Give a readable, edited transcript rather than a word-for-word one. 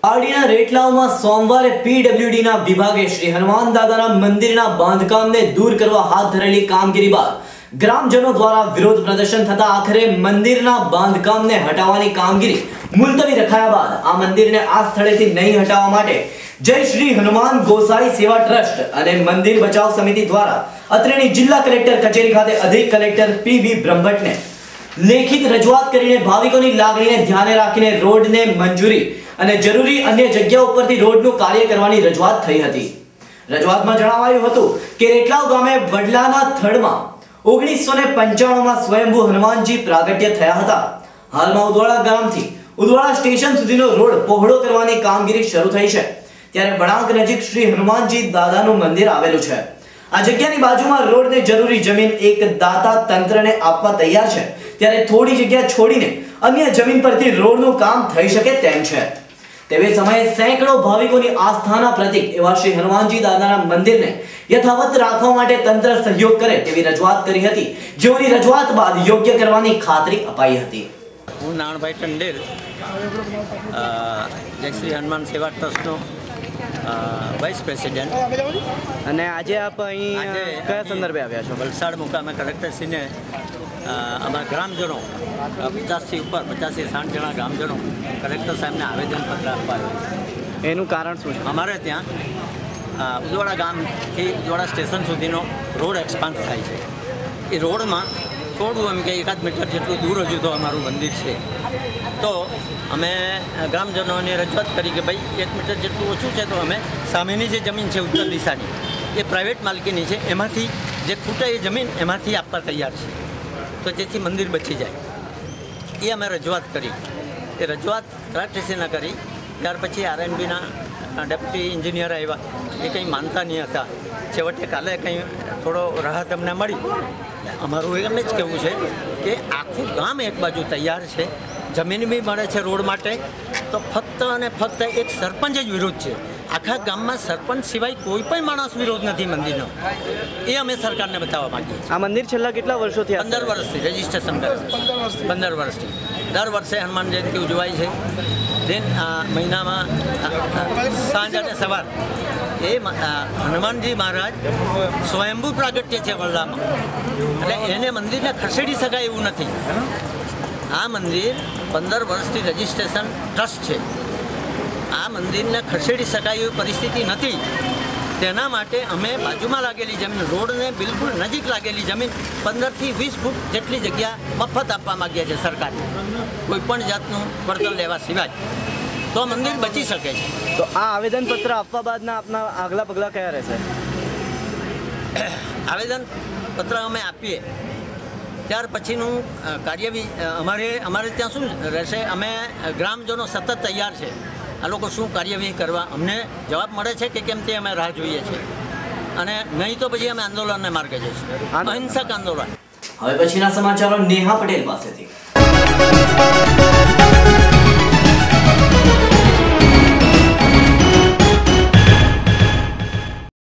પારડીના રેટલાવમાં સોમવારે પીડબ્લ્યુડીના વિભાગે શ્રી હનુમાન દાદાના મંદિરના બાંધકામને દૂર કરવા હાથ ધરેલી કામગીરી બાદ ગ્રામજનો દ્વારા વિરોધ પ્રદર્શન થતા આખરે મંદિરના બાંધકામને હટાવવાની કામગીરી મુલતવી રખાયા બાદ આ મંદિરને આ સ્થળેથી નહીં હટાવવા માટે જય શ્રી હનુમાન ગોસાઈ સેવા ટ્રસ્ટ અને મંદિર બચાવ સમિતિ દ્વારા અત્રેની જિલ્લા કલેક્ટર કચેરી ખાતે અધિક કલેક્ટર પીવી બ્રહ્મભટ્ટને લેખિત રજૂઆત કરીને ભાવિકોની લાગણીને ધ્યાને રાખીને રોડને મંજૂરી અને જરૂરી અન્ય જગ્યાઓ પરથી રોડનું કાર્ય કરવાની રજૂઆત થઈ હતી। રજૂઆતમાં જણાવાયું હતું કે રેટલાવ ગામે વડલાના થડમાં 1995 માં સ્વયંભૂ હનુમાનજી પ્રાગટ્ય થયા હતા। હાલમાં ઉદવાડા ગામથી ઉદવાડા સ્ટેશન સુધીનો રોડ પહોળો કરવાની કામગીરી શરૂ થઈ છે, ત્યારે વળાંક નજીક શ્રી હનુમાનજી દાદાનું મંદિર આવેલું છે। આ જગ્યાની બાજુમાં રોડને જરૂરી જમીન એક દાતા તંત્રને આપવા તૈયાર છે, ત્યારે થોડી જગ્યા છોડીને અન્ય જમીન પરથી રોડનું કામ થઈ શકે તેમ છે। તેવે સમયે સેંકડો ભાવિકોની આસ્થાના પ્રતીક એવા શ્રી હનુમાનજી દાદાના મંદિરને યથાવત રાખવા માટે તંત્ર સહયોગ કરે તેવી રજૂઆત કરી હતી, જેઓની રજૂઆત બાદ યોગ્ય કરવાની ખાતરી અપાઈ હતી। હું નાણભાઈ ટંડેલ જય શ્રી હનુમાન સેવા ટ્રસ્ટનો વાઇસ પ્રેસિડેન્ટ, અને આજે આપ અહીં કયા સંદર્ભે આવ્યા છો? વલસાડ મુકામે કલેક્ટરશ્રીને અમારા ગ્રામજનો 50થી ઉપર 50-60 જણા ગ્રામજનો કલેક્ટર સાહેબને આવેદનપત્ર આપવા આવ્યું। એનું કારણ શું છે? અમારે ત્યાં ઉદવાડા ગામથી ઉદવાડા સ્ટેશન સુધીનો રોડ એક્સપાન્ડ થાય છે। એ રોડમાં થોડું એમ કે 1 મીટર જેટલું દૂર હજુ તો અમારું મંદિર છે, તો અમે ગ્રામજનોને રજૂઆત કરી કે ભાઈ 1 મીટર જેટલું ઓછું છે, તો અમે સામેની જે જમીન છે ઉત્તર દિશાની એ પ્રાઇવેટ માલકીની છે, એમાંથી જે ખૂટે એ જમીન એમાંથી આપવા તૈયાર છે, તો જેથી મંદિર બચી જાય એ અમે રજૂઆત કરી। એ રજૂઆત કલેક્ટરશ્રીને કરી, ત્યાર પછી આરએનબીના ડેપ્યુટી એન્જિનિયર આવ્યા, એ કંઈ માનતા નહીં હતા। છેવટે કાલે કંઈ થોડો રાહત અમને મળી। અમારું એમ જ કહેવું છે કે આખું ગામ એક બાજુ તૈયાર છે, જમીન બી મળે છે રોડ માટે, તો ફક્ત અને ફક્ત એક સરપંચ જ વિરોધ છે। આખા ગામમાં સરપંચ સિવાય કોઈ પણ માણસ વિરોધ નથી મંદિરનો, એ અમે સરકારને બતાવવા માંગીએ છીએ। આ મંદિર છેલ્લા કેટલા વર્ષોથી? 15 વર્ષથી રજીસ્ટ્રેશન કરે છે। 15 વર્ષથી દર વર્ષે હનુમાન જયંતિ ઉજવાય છે। દેન આ મહિનામાં સાંજ અને સવાર એ હનુમાનજી મહારાજ સ્વયંભૂ પ્રાગટ્ય છે વડલામાં, એટલે એને મંદિરને ખસેડી શકાય એવું નથી। આ મંદિર 15 વર્ષથી રજીસ્ટ્રેશન ટ્રસ્ટ છે, આ મંદિરને ખસેડી શકાય એવી પરિસ્થિતિ નથી। તેના માટે અમે બાજુમાં લાગેલી જમીન, રોડને બિલકુલ નજીક લાગેલી જમીન 15થી 20 ફૂટ જેટલી જગ્યા મફત આપવા માગીએ છીએ સરકારને, કોઈ પણ જાતનું વળતર લેવા સિવાય, તો મંદિર બચી શકે છે। તો આ આવેદનપત્ર આપવા બાદના આપના આગલા પગલાં કયા રહેશે? આવેદનપત્ર અમે આપીએ ત્યાર પછીનું અમારે ત્યાં શું રહેશે, અમે ગ્રામજનો સતત તૈયાર છે, આ લોકો શું કાર્યવાહી કરવા અમને જવાબ મળે છે કે કેમ તે અમે રાહ જોઈએ છીએ, અને નહીં તો પછી અમે આંદોલનને માર્ગે જઈશું, અહિંસક આંદોલન। હવે પછીના સમાચારો નેહા પટેલ પાસેથી।